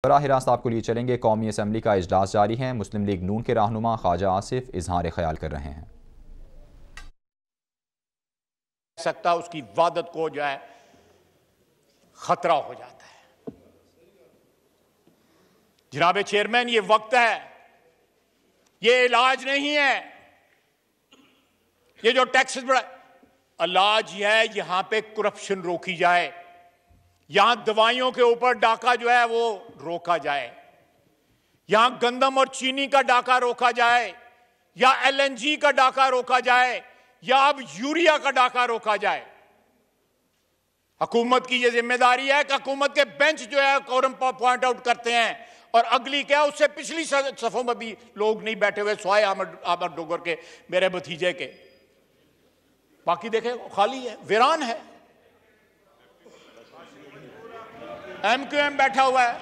बराह रास्त आपको लिए चलेंगे। कौमी असम्बली का इजलास जारी है। मुस्लिम लीग नून के रहनुमा ख्वाजा आसिफ इजहार ख्याल कर रहे हैं। सकता उसकी वादत को जो है खतरा हो जाता है। जनाब चेयरमैन, ये वक्त है, ये इलाज नहीं है। ये जो टैक्सेस बढ़ा, इलाज है यहां पे करप्शन रोकी जाए, यहां दवाइयों के ऊपर डाका जो है वो रोका जाए, यहां गंदम और चीनी का डाका रोका जाए, या एलएनजी का डाका रोका जाए, या अब यूरिया का डाका रोका जाए। हुकूमत की यह जिम्मेदारी है कि हुकूमत के बेंच जो है कोरम पॉइंट आउट करते हैं, और अगली क्या, उससे पिछली सफों में भी लोग नहीं बैठे हुए स्वाय अहमद डोगर के, मेरे भतीजे के। बाकी देखे खाली है, वीरान है। एमक्यूएम बैठा हुआ है,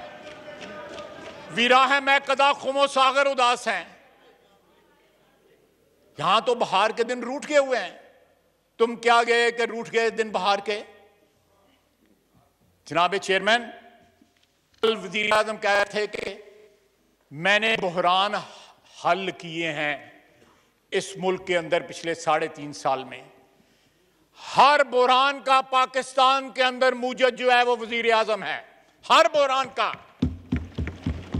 वीरा है मैं कदा खुमो सागर उदास हैं। यहां तो बहार के दिन रूठ गए हुए हैं। तुम क्या गए कि रूठ गए दिन बहार के। जनाब चेयरमैन, कल वजीर आजम कह रहे थे कि मैंने बहरान हल किए हैं इस मुल्क के अंदर पिछले 3.5 साल में। हर बहरान का पाकिस्तान के अंदर मूजद जो है वो वजीर आजम है, हर बहरान का।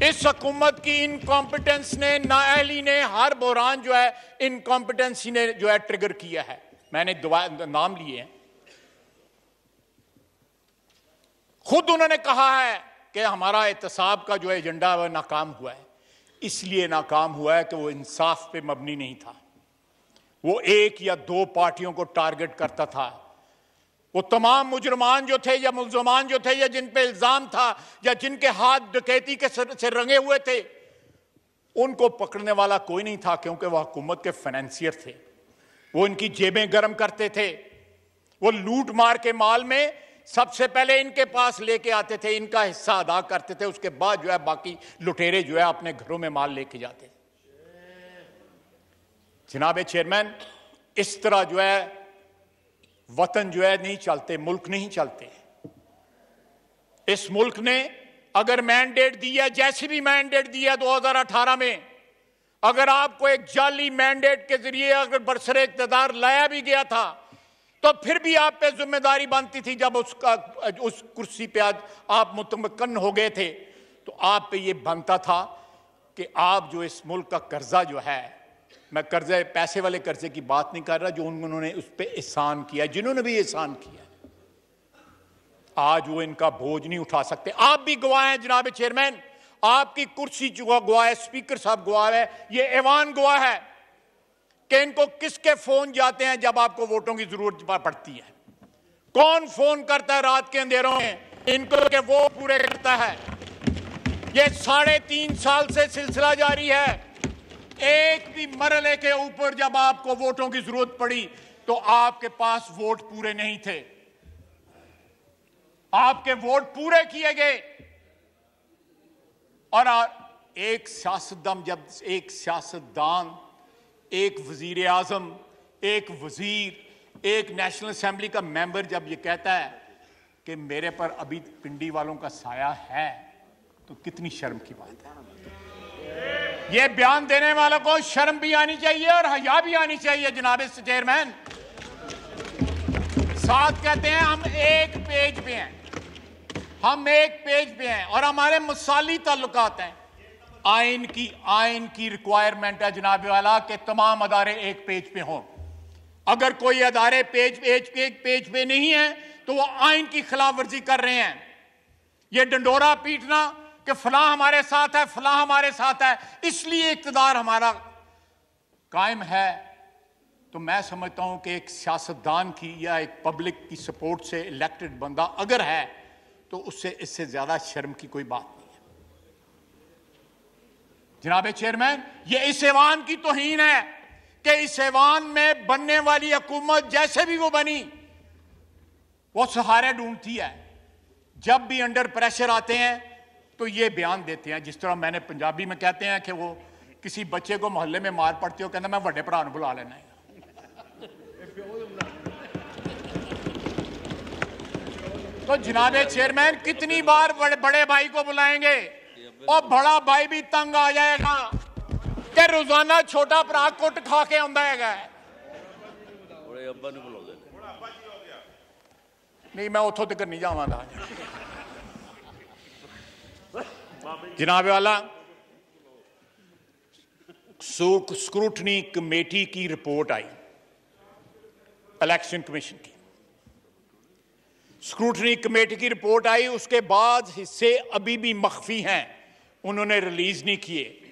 इस हुकूमत की इनकॉम्पिटेंस ने, नाअहली ने, हर बहरान जो है इनकॉम्पिटेंसी ने जो है ट्रिगर किया है। मैंने नाम लिए हैं। खुद उन्होंने कहा है कि हमारा एहतसाब का जो एजेंडा है वह नाकाम हुआ है। इसलिए नाकाम हुआ है कि वो इंसाफ पे मबनी नहीं था। वो 1 या 2 पार्टियों को टारगेट करता था। वो तमाम मुजरमान जो थे या मुल्ज़मान जो थे या जिन पे इल्जाम था या जिनके हाथ डकैती के से रंगे हुए थे, उनको पकड़ने वाला कोई नहीं था, क्योंकि वह हुकूमत के फाइनेंसियर थे। वो इनकी जेबें गर्म करते थे। वो लूट मार के माल में सबसे पहले इनके पास लेके आते थे, इनका हिस्सा अदा करते थे, उसके बाद जो है बाकी लुटेरे जो है अपने घरों में माल लेके जाते थे। जनाब चेयरमैन, इस तरह जो है वतन जो है नहीं चलते, मुल्क नहीं चलते। इस मुल्क ने अगर मैंडेट दिया, जैसी भी मैंडेट दिया 2018 में, अगर आपको एक जाली मैंडेट के जरिए अगर बरसरे इक़्तिदार लाया भी गया था, तो फिर भी आप पे जिम्मेदारी बनती थी। जब उस कुर्सी पे आज आप मुतमक्कन हो गए थे, तो आप पे ये बनता था कि आप जो इस मुल्क का कर्जा जो है, मैं कर्जे पैसे वाले कर्जे की बात नहीं कर रहा, जो उन्होंने उस पर एहसान किया, जिन्होंने भी एहसान किया, आज वो इनका बोझ नहीं उठा सकते। आप भी गवाह हैं जनाब चेयरमैन, आपकी कुर्सी जो गवाह है, स्पीकर साहब गवाह है, ये ऐवान गवाह है कि इनको किसके फोन जाते हैं जब आपको वोटों की जरूरत पड़ती है। कौन फोन करता है रात के अंधेरों में इनको कि वो पूरे करता है। ये 3.5 साल से सिलसिला जारी है। एक भी मरहले के ऊपर जब आपको वोटों की जरूरत पड़ी तो आपके पास वोट पूरे नहीं थे। आपके वोट पूरे किए गए। और एक सियासतदान, जब एक सियासतदान, एक वजीर आजम, एक वजीर, एक नेशनल असेंबली का मेंबर जब ये कहता है कि मेरे पर अभी पिंडी वालों का साया है, तो कितनी शर्म की बात है। ये बयान देने वालों को शर्म भी आनी चाहिए और हया भी आनी चाहिए। जनाब चेयरमैन, साथ कहते हैं हम एक पेज पे हैं, हम एक पेज पे हैं और हमारे मसाली ताल्लुकात हैं। आइन की रिक्वायरमेंट है जनाब वाला कि तमाम अदारे एक पेज पे हों। अगर कोई अदारे पेज पे नहीं है तो वो आइन की खिलाफ वर्जी कर रहे हैं। ये डंडोरा पीटना कि फलां हमारे साथ है, फलां हमारे साथ है, इसलिए इक़्तिदार हमारा कायम है, तो मैं समझता हूं कि एक सियासतदान की या एक पब्लिक की सपोर्ट से इलेक्टेड बंदा अगर है तो उससे इससे ज्यादा शर्म की कोई बात नहीं है। जनाब चेयरमैन, ये इस ऐवान की तौहीन है कि इस ऐवान में बनने वाली हुकूमत जैसे भी वो बनी, वो सहारे ढूंढती है। जब भी अंडर प्रेशर आते हैं तो ये बयान देते हैं, जिस तरह मैंने पंजाबी में कहते हैं कि वो किसी बच्चे को मोहल्ले में मार पड़ती हो, कहना मैं बड़े भरा बुला लेना है। तो जनाब चेयरमैन, कितनी बार बड़े भाई को बुलाएंगे? और बड़ा भाई भी तंग आ जाएगा कि रोजाना छोटा भरा कुट खा के आंदा है। नहीं, मैं उतों तक नहीं जावांगा। जनाब वाला, स्क्रूटनी कमेटी की रिपोर्ट आई, इलेक्शन कमीशन की स्क्रूटनी कमेटी की रिपोर्ट आई, उसके बाद हिस्से अभी भी मख्फी हैं, उन्होंने रिलीज नहीं किए।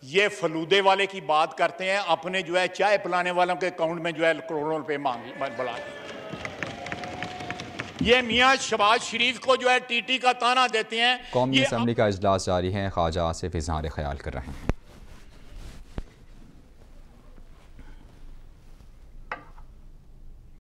ये फलूदे वाले की बात करते हैं, अपने जो है चाय पिलाने वालों के अकाउंट में जो है करोड़ों रुपए बुला ये मियां शहबाज शरीफ को जो है टीटी का ताना देते हैं। कौमी असम्बली का इजलास जारी है, ख्वाजा आसिफ इजहार ख्याल कर रहे हैं।